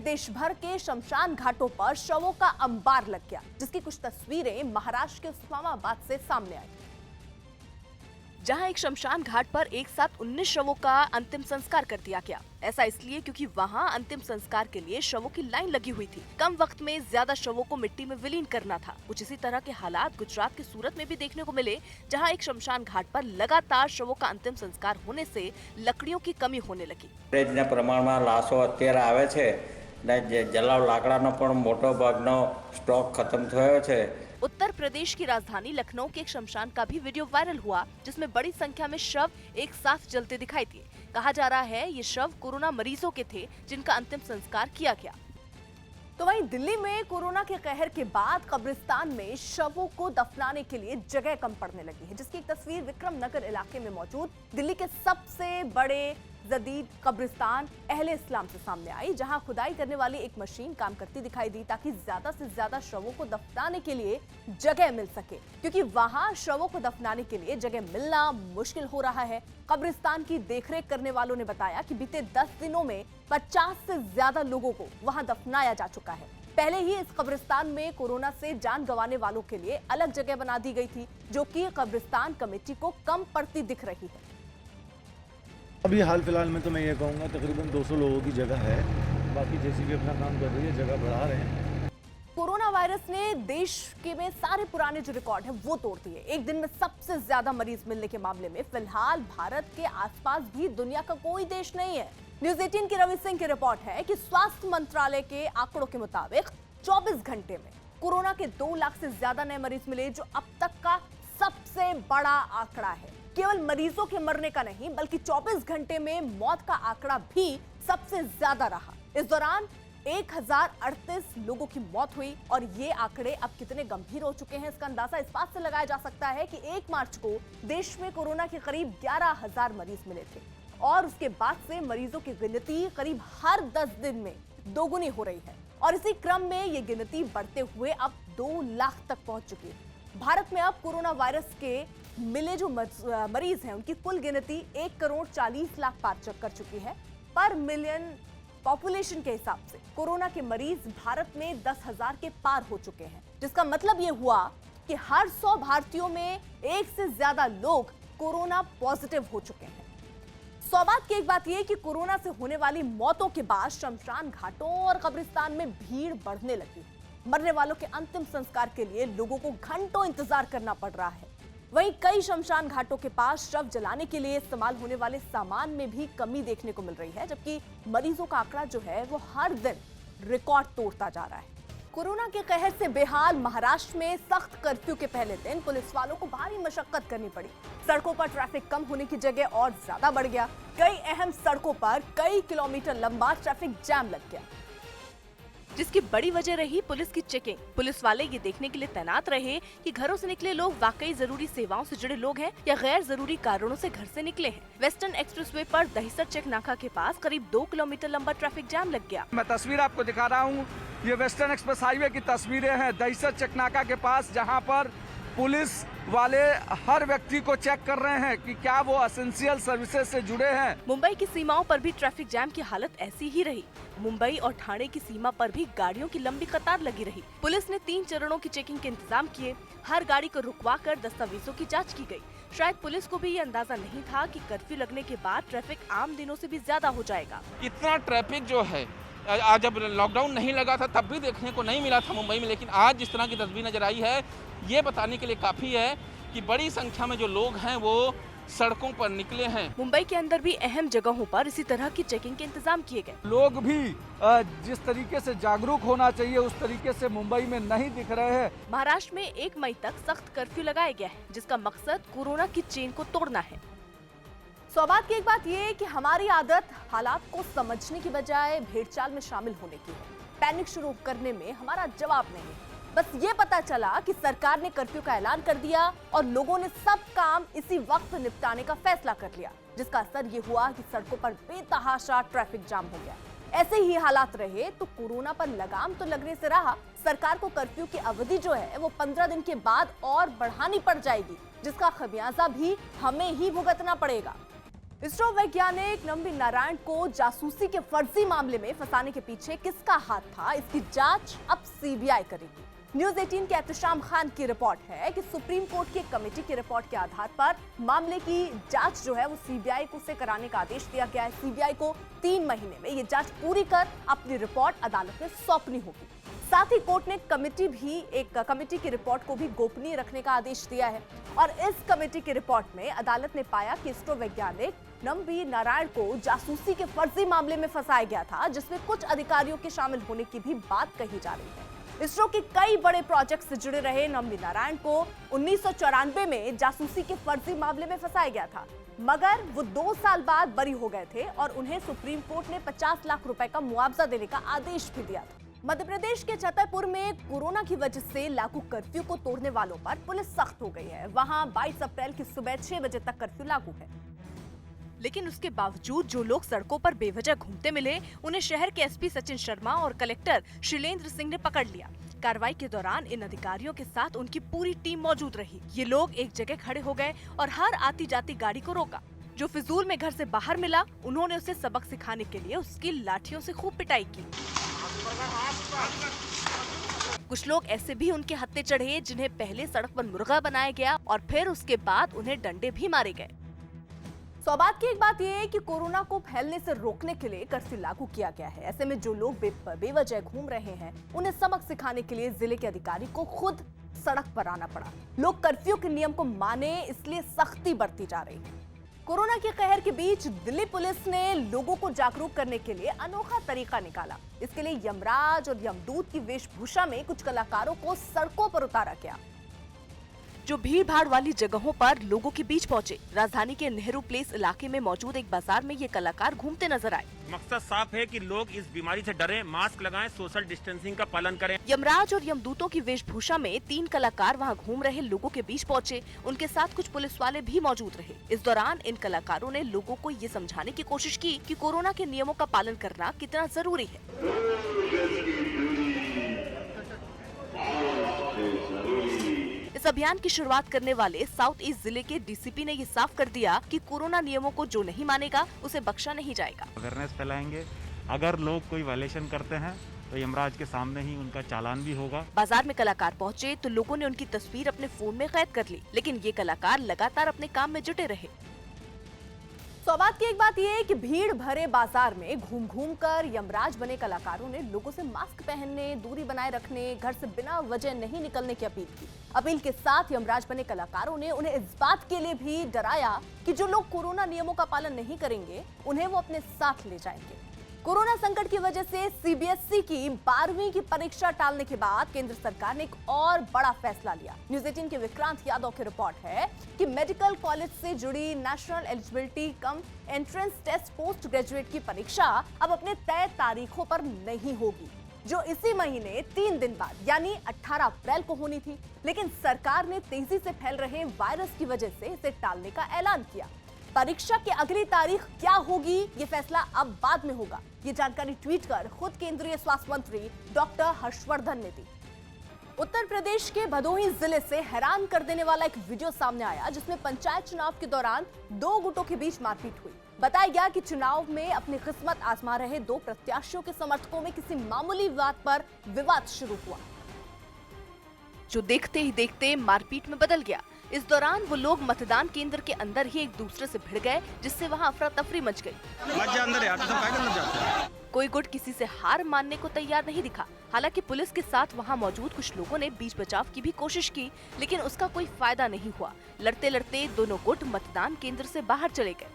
देश भर के शमशान घाटों पर शवों का अंबार लग गया, जिसकी कुछ तस्वीरें महाराष्ट्र के उस्मानाबाद से सामने आई, जहां एक शमशान घाट पर एक साथ 19 शवों का अंतिम संस्कार कर दिया गया। ऐसा इसलिए क्योंकि वहां अंतिम संस्कार के लिए शवों की लाइन लगी हुई थी। कम वक्त में ज्यादा शवों को मिट्टी में विलीन करना था। कुछ इसी तरह के हालात गुजरात के सूरत में भी देखने को मिले, जहां एक शमशान घाट पर लगातार शवों का अंतिम संस्कार होने से लकड़ियों की कमी होने लगी। प्रमाण में लाशों અત્યારે આવે છે ને જલાવ લાકડાનો પણ મોટો ભાગનો સ્ટોક ખતમ થયો છે। उत्तर प्रदेश की राजधानी लखनऊ के एक शमशान का भी वीडियो वायरल हुआ, जिसमें बड़ी संख्या में शव एक साथ जलते दिखाई दिए। कहा जा रहा है ये शव कोरोना मरीजों के थे, जिनका अंतिम संस्कार किया गया। तो वहीं दिल्ली में कोरोना के कहर के बाद कब्रिस्तान में शवों को दफनाने के लिए जगह कम पड़ने लगी है, जिसकी एक तस्वीर विक्रम नगर इलाके में मौजूद दिल्ली के सबसे बड़े जदीद कब्रिस्तान अहले इस्लाम से सामने आई, जहां खुदाई करने वाली एक मशीन काम करती दिखाई दी ताकि ज्यादा से ज्यादा शवों को दफनाने के लिए जगह मिल सके, क्योंकि वहां शवों को दफनाने के लिए जगह मिलना मुश्किल हो रहा है। कब्रिस्तान की देखरेख करने वालों ने बताया कि बीते 10 दिनों में 50 से ज्यादा लोगों को वहां दफनाया जा चुका है। पहले ही इस कब्रिस्तान में कोरोना से जान गंवाने वालों के लिए अलग जगह बना दी गई थी, जो कि कब्रिस्तान कमेटी को कम पड़ती दिख रही है। अभी हाल फिलहाल में तो मैं ये कहूँगा तकरीबन 200 लोगों की जगह है, बाकी जेसीबी अपना काम कर रही है, जगह बढ़ा रहे हैं। कोरोना वायरस ने देश के में सारे पुराने जो रिकॉर्ड है वो तोड़ दिए। एक दिन में सबसे ज्यादा मरीज मिलने के मामले में फिलहाल भारत के आसपास भी दुनिया का कोई देश नहीं है। न्यूज 18 की रवि सिंह की रिपोर्ट है कि स्वास्थ्य मंत्रालय के आंकड़ों के मुताबिक 24 घंटे में कोरोना के 2 लाख से ज्यादा नए मरीज मिले, जो अब तक का सबसे बड़ा आंकड़ा है। केवल मरीजों के मरने का नहीं, बल्कि 24 घंटे में मौत का आंकड़ा भी सबसे ज्यादा रहा। इस दौरान 1038 लोगों की मौत हुई और ये आंकड़े अब कितने गंभीर हो चुके हैं, इसका अंदाजा इस बात से लगाया जा सकता है कि 1 मार्च को देश में कोरोना के करीब 11,000 मरीज मिले थे और उसके बाद से मरीजों की गिनती करीब हर 10 दिन में दोगुनी हो रही है और इसी क्रम में ये गिनती बढ़ते हुए अब 2 लाख तक पहुंच चुकी है। भारत में अब कोरोना वायरस के मिले जो मरीज हैं उनकी कुल गिनती 1,40,00,000 पार कर चुकी है। पर मिलियन पॉपुलेशन के हिसाब से कोरोना के मरीज भारत में 10,000 के पार हो चुके हैं, जिसका मतलब ये हुआ कि हर 100 भारतीयों में 1 से ज्यादा लोग कोरोना पॉजिटिव हो चुके हैं। सौभाग्य की एक बात यह कि कोरोना से होने वाली मौतों के बाद शमशान घाटों और कब्रिस्तान में भीड़ बढ़ने लगी। मरने वालों के अंतिम संस्कार के लिए लोगों को घंटों इंतजार करना पड़ रहा है। वहीं कई शमशान घाटों के पास शव जलाने के लिए इस्तेमाल होने वाले सामान में भी कमी देखने को मिल रही है, जबकि मरीजों का आंकड़ा जो है वो हर दिन रिकॉर्ड तोड़ता जा रहा है। कोरोना के कहर से बेहाल महाराष्ट्र में सख्त कर्फ्यू के पहले दिन पुलिस वालों को भारी मशक्कत करनी पड़ी। सड़कों पर ट्रैफिक कम होने की जगह और ज्यादा बढ़ गया। कई अहम सड़कों पर कई किलोमीटर लंबा ट्रैफिक जाम लग गया, जिसकी बड़ी वजह रही पुलिस की चेकिंग। पुलिस वाले ये देखने के लिए तैनात रहे कि घरों से निकले लोग वाकई जरूरी सेवाओं से जुड़े लोग हैं या गैर जरूरी कारणों से घर से निकले हैं। वेस्टर्न एक्सप्रेसवे पर दहिसर चेक नाका के पास करीब 2 किलोमीटर लंबा ट्रैफिक जाम लग गया। मैं तस्वीर आपको दिखा रहा हूँ, ये वेस्टर्न एक्सप्रेस हाईवे की तस्वीरें हैं दहिसर चेक नाका के पास, जहाँ पर पुलिस वाले हर व्यक्ति को चेक कर रहे हैं कि क्या वो एसेंशियल सर्विसेज से जुड़े हैं। मुंबई की सीमाओं पर भी ट्रैफिक जाम की हालत ऐसी ही रही। मुंबई और ठाणे की सीमा पर भी गाड़ियों की लंबी कतार लगी रही। पुलिस ने 3 चरणों की चेकिंग के इंतजाम किए। हर गाड़ी को रुकवाकर दस्तावेजों की जांच की गई। शायद पुलिस को भी ये अंदाजा नहीं था कि कर्फ्यू लगने के बाद ट्रैफिक आम दिनों से भी ज्यादा हो जाएगा। इतना ट्रैफिक जो है आज, जब लॉकडाउन नहीं लगा था तब भी देखने को नहीं मिला था मुंबई में, लेकिन आज जिस तरह की तस्वीर नजर आई है ये बताने के लिए काफी है कि बड़ी संख्या में जो लोग हैं वो सड़कों पर निकले हैं। मुंबई के अंदर भी अहम जगहों पर इसी तरह की चेकिंग के इंतजाम किए गए। लोग भी जिस तरीके से जागरूक होना चाहिए उस तरीके से मुंबई में नहीं दिख रहे हैं। महाराष्ट्र में 1 मई तक सख्त कर्फ्यू लगाया गया है, जिसका मकसद कोरोना की चेन को तोड़ना है। सौभाग्य की एक बात यह है कि हमारी आदत हालात को समझने की बजाय भेड़चाल में शामिल होने की है। पैनिक शुरू करने में हमारा जवाब नहीं है। बस ये पता चला कि सरकार ने कर्फ्यू का ऐलान कर दिया और लोगों ने सब काम इसी वक्त निपटाने का फैसला कर लिया, जिसका असर ये हुआ कि सड़कों पर बेतहाशा ट्रैफिक जाम हो गया। ऐसे ही हालात रहे तो कोरोना पर लगाम तो लगने से रहा, सरकार को कर्फ्यू की अवधि जो है वो 15 दिन के बाद और बढ़ानी पड़ जाएगी, जिसका खमियाजा भी हमें ही भुगतना पड़ेगा। इसरो वैज्ञानिक नम्बी नारायण को जासूसी के फर्जी मामले में फंसाने के पीछे किसका हाथ था, इसकी जांच अब सीबीआई करेगी। न्यूज 18 के एहतशाम खान की रिपोर्ट है कि सुप्रीम कोर्ट की कमेटी की रिपोर्ट के आधार पर मामले की जांच जो है वो सीबीआई को से कराने का आदेश दिया गया है। सीबीआई को 3 महीने में ये जांच पूरी कर अपनी रिपोर्ट अदालत में सौंपनी होगी। साथ ही कोर्ट ने कमेटी की रिपोर्ट को भी गोपनीय रखने का आदेश दिया है और इस कमेटी की रिपोर्ट में अदालत ने पाया कि इसरो वैज्ञानिक नम्बी नारायण को जासूसी के फर्जी मामले में फंसाया गया था, जिसमें कुछ अधिकारियों के शामिल होने की भी बात कही जा रही है। इसरो के कई बड़े प्रोजेक्ट से जुड़े रहे नम्बी नारायण को 1994 में जासूसी के फर्जी मामले में फंसाया गया था, मगर वो 2 साल बाद बरी हो गए थे और उन्हें सुप्रीम कोर्ट ने 50 लाख रुपए का मुआवजा देने का आदेश भी दिया था। मध्य प्रदेश के छतरपुर में कोरोना की वजह से लागू कर्फ्यू को तोड़ने वालों पर पुलिस सख्त हो गई है। वहां 22 अप्रैल की सुबह 6 बजे तक कर्फ्यू लागू है, लेकिन उसके बावजूद जो लोग सड़कों पर बेवजह घूमते मिले, उन्हें शहर के एसपी सचिन शर्मा और कलेक्टर शैलेंद्र सिंह ने पकड़ लिया। कार्रवाई के दौरान इन अधिकारियों के साथ उनकी पूरी टीम मौजूद रही। ये लोग एक जगह खड़े हो गए और हर आती जाती गाड़ी को रोका। जो फिजूल में घर से बाहर मिला, उन्होंने उसे सबक सिखाने के लिए उसकी लाठियों से खूब पिटाई की। कुछ लोग ऐसे भी उनके हत्थे चढ़े जिन्हें पहले सड़क पर मुर्गा बनाया गया और फिर उसके बाद उन्हें डंडे भी मारे गए। सौभाग्य की एक बात यह है कि कोरोना को फैलने से रोकने के लिए कर्फ्यू लागू किया गया है। ऐसे में जो लोग बेवजह घूम रहे हैं, उन्हें सबक सिखाने के लिए जिले के अधिकारी को खुद सड़क पर आना पड़ा। लोग कर्फ्यू के नियम को माने, इसलिए सख्ती बरती जा रही है। कोरोना के कहर के बीच दिल्ली पुलिस ने लोगों को जागरूक करने के लिए अनोखा तरीका निकाला। इसके लिए यमराज और यमदूत की वेशभूषा में कुछ कलाकारों को सड़कों पर उतारा गया, जो भीड़ भाड़ वाली जगहों पर लोगों के बीच पहुंचे। राजधानी के नेहरू प्लेस इलाके में मौजूद एक बाजार में ये कलाकार घूमते नजर आए। मकसद साफ है कि लोग इस बीमारी से डरें, मास्क लगाएं, सोशल डिस्टेंसिंग का पालन करें। यमराज और यमदूतों की वेशभूषा में 3 कलाकार वहां घूम रहे लोगों के बीच पहुंचे। उनके साथ कुछ पुलिस वाले भी मौजूद रहे। इस दौरान इन कलाकारों ने लोगों को ये समझाने की कोशिश की कि कोरोना के नियमों का पालन करना कितना जरूरी है। इस अभियान की शुरुआत करने वाले साउथ ईस्ट जिले के डीसीपी ने ये साफ कर दिया कि कोरोना नियमों को जो नहीं मानेगा उसे बख्शा नहीं जाएगा। अवेयरनेस फैलाएंगे। अगर लोग कोई वायलेशन करते हैं तो यमराज के सामने ही उनका चालान भी होगा। बाजार में कलाकार पहुंचे तो लोगों ने उनकी तस्वीर अपने फोन में कैद कर ली, लेकिन ये कलाकार लगातार अपने काम में जुटे रहे। सौभाग्य की एक बात यह है कि भीड़ भरे बाजार में घूम घूम कर यमराज बने कलाकारों ने लोगों से मास्क पहनने, दूरी बनाए रखने, घर से बिना वजह नहीं निकलने की अपील की। अपील के साथ यमराज बने कलाकारों ने उन्हें इस बात के लिए भी डराया कि जो लोग कोरोना नियमों का पालन नहीं करेंगे, उन्हें वो अपने साथ ले जाएंगे। कोरोना संकट की वजह से सीबीएसई की 12वीं की परीक्षा टालने के बाद केंद्र सरकार ने एक और बड़ा फैसला लिया। न्यूज 18 के विक्रांत यादव की रिपोर्ट है कि मेडिकल कॉलेज से जुड़ी national eligibility cum entrance test post graduate की परीक्षा अब अपने तय तारीखों पर नहीं होगी, जो इसी महीने 3 दिन बाद यानी 18 अप्रैल को होनी थी। लेकिन सरकार ने तेजी से फैल रहे वायरस की वजह से इसे टालने का ऐलान किया। परीक्षा की अगली तारीख क्या होगी, ये फैसला अब बाद में होगा। ये जानकारी ट्वीट कर खुद केंद्रीय स्वास्थ्य मंत्री डॉक्टर हर्षवर्धन ने दी। उत्तर प्रदेश के भदोही जिले से हैरान कर देने वाला एक वीडियो सामने आया, जिसमें पंचायत चुनाव के दौरान 2 गुटों के बीच मारपीट हुई। बताया गया कि चुनाव में अपनी किस्मत आजमा रहे 2 प्रत्याशियों के समर्थकों में किसी मामूली बात पर विवाद शुरू हुआ, जो देखते ही देखते मारपीट में बदल गया। इस दौरान वो लोग मतदान केंद्र के अंदर ही एक दूसरे से भिड़ गए, जिससे वहां अफरा तफरी मच गई। कोई गुट किसी से हार मानने को तैयार नहीं दिखा। हालांकि पुलिस के साथ वहां मौजूद कुछ लोगों ने बीच बचाव की भी कोशिश की, लेकिन उसका कोई फायदा नहीं हुआ। लड़ते लड़ते दोनों गुट मतदान केंद्र से बाहर चले गए।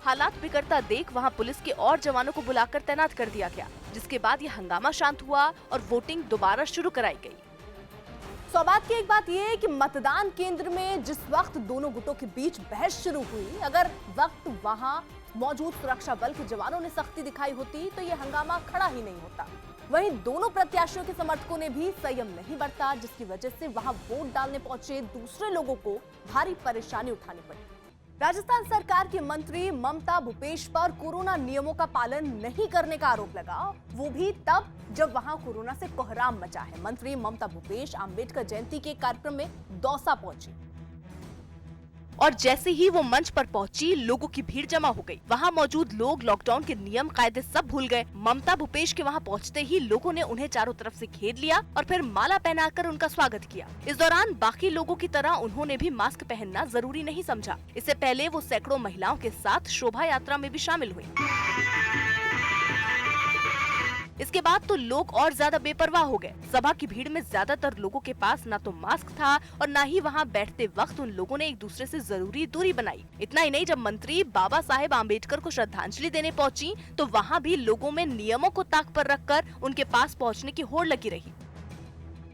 हालात बिगड़ता देख वहां पुलिस के और जवानों को बुलाकर तैनात कर दिया गया, जिसके बाद यह हंगामा शांत हुआ और वोटिंग दोबारा शुरू कराई गई। सौभाग्य की एक बात यह है कि मतदान केंद्र में जिस वक्त दोनों गुटों के बीच बहस शुरू हुई, अगर वक्त वहां मौजूद सुरक्षा बल के जवानों ने सख्ती दिखाई होती तो ये हंगामा खड़ा ही नहीं होता। वहीं दोनों प्रत्याशियों के समर्थकों ने भी संयम नहीं बरता, जिसकी वजह से वहां वोट डालने पहुंचे दूसरे लोगों को भारी परेशानी उठानी पड़ी। राजस्थान सरकार की मंत्री ममता भूपेश पर कोरोना नियमों का पालन नहीं करने का आरोप लगा, वो भी तब जब वहां कोरोना से कोहराम मचा है। मंत्री ममता भूपेश अंबेडकर जयंती के कार्यक्रम में दौसा पहुंची और जैसे ही वो मंच पर पहुंची, लोगों की भीड़ जमा हो गई। वहां मौजूद लोग लॉकडाउन के नियम कायदे सब भूल गए। ममता भूपेश के वहां पहुंचते ही लोगों ने उन्हें चारों तरफ से घेर लिया और फिर माला पहनाकर उनका स्वागत किया। इस दौरान बाकी लोगों की तरह उन्होंने भी मास्क पहनना जरूरी नहीं समझा। इससे पहले वो सैकड़ों महिलाओं के साथ शोभा यात्रा में भी शामिल हुई। इसके बाद तो लोग और ज्यादा बेपरवाह हो गए। सभा की भीड़ में ज्यादातर लोगों के पास ना तो मास्क था और ना ही वहां बैठते वक्त उन लोगों ने एक दूसरे से जरूरी दूरी बनाई। इतना ही नहीं, जब मंत्री बाबा साहेब आम्बेडकर को श्रद्धांजलि देने पहुंची तो वहां भी लोगों में नियमों को ताक पर रखकर उनके पास पहुंचने की होड़ लगी रही।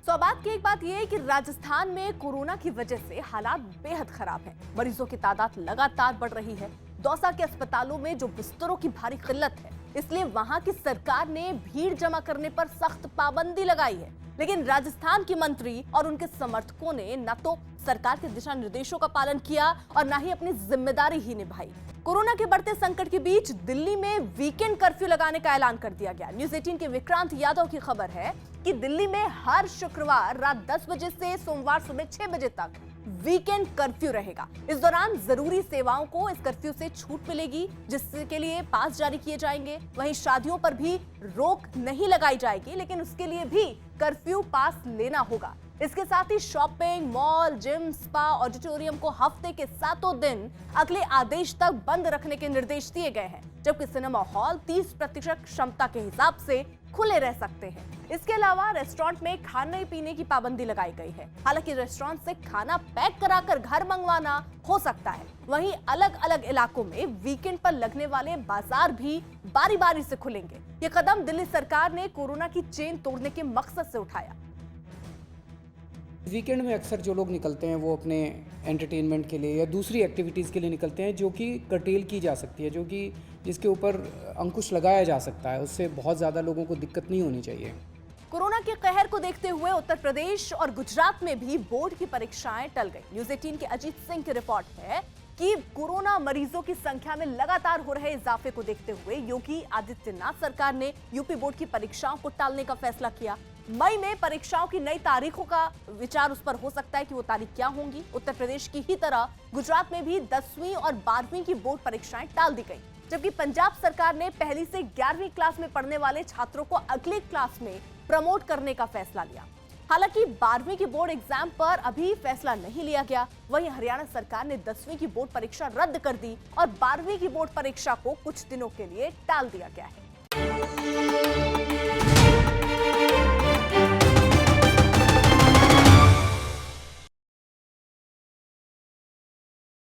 सौभाग्य की एक बात यह है कि राजस्थान में कोरोना की वजह से हालात बेहद खराब हैं। मरीजों की तादाद लगातार बढ़ रही है। दौसा के अस्पतालों में जो बिस्तरों की भारी किल्लत है, इसलिए वहां की सरकार ने भीड़ जमा करने पर सख्त पाबंदी लगाई है। लेकिन राजस्थान की मंत्री और उनके समर्थकों ने न तो सरकार के दिशा निर्देशों का पालन किया और न ही अपनी जिम्मेदारी ही निभाई। कोरोना के बढ़ते संकट के बीच दिल्ली में वीकेंड कर्फ्यू लगाने का ऐलान कर दिया गया। न्यूज़ 18 के विक्रांत यादव की खबर है कि दिल्ली में हर शुक्रवार रात 10 बजे से सोमवार सुबह 6 बजे तक वीकेंड कर्फ्यू रहेगा। इस दौरान जरूरी सेवाओं को इस कर्फ्यू से छूट मिलेगी, जिसके लिए पास जारी किए जाएंगे। वहीं शादियों पर भी रोक नहीं लगाई जाएगी, लेकिन उसके लिए भी कर्फ्यू पास लेना होगा। इसके साथ ही shopping, mall, gym, spa, auditorium को हफ्ते के 7 दिन अगले आदेश तक बंद रखने के निर्देश दिए गए हैं, जबकि सिनेमा हॉल 30% क्षमता के हिसाब से खुले रह सकते हैं। इसके अलावा रेस्टोरेंट में खाने पीने की पाबंदी लगाई गई है। हालांकि रेस्टोरेंट से खाना पैक कराकर घर मंगवाना हो सकता है। वहीं अलग अलग इलाकों में वीकेंड पर लगने वाले बाजार भी बारी बारी से खुलेंगे। ये कदम दिल्ली सरकार ने कोरोना की चेन तोड़ने के मकसद से उठाया। वीकेंड में अक्सर जो लोग निकलते हैं वो अपने एंटरटेनमेंट के लिए या दूसरी एक्टिविटीज़ के लिए निकलते हैं, जो कि कर्टेल की जा सकती है, जो कि जिसके ऊपर अंकुश लगाया जा सकता है। उससे बहुत ज़्यादा लोगों को दिक्कत नहीं होनी चाहिए। कोरोना के कहर को देखते हुए उत्तर प्रदेश और गुजरात में भी बोर्ड की परीक्षाएं टल गई। न्यूज़ 18 के अजीत सिंह की रिपोर्ट है कि कोरोना मरीजों की संख्या में लगातार हो रहे इजाफे को देखते हुए योगी आदित्यनाथ सरकार ने यूपी बोर्ड की परीक्षाओं को टालने का फैसला किया। मई में परीक्षाओं की नई तारीखों का विचार उस पर हो सकता है कि वो तारीख क्या होंगी। उत्तर प्रदेश की ही तरह गुजरात में भी 10वीं और 12वीं की बोर्ड परीक्षाएं टाल दी गई, जबकि पंजाब सरकार ने पहली से 11वीं क्लास में पढ़ने वाले छात्रों को अगली क्लास में प्रमोट करने का फैसला लिया। हालांकि 12वीं की बोर्ड एग्जाम पर अभी फैसला नहीं लिया गया। वहीं हरियाणा सरकार ने 10वीं की बोर्ड परीक्षा रद्द कर दी और 12वीं की बोर्ड परीक्षा को कुछ दिनों के लिए टाल दिया गया है।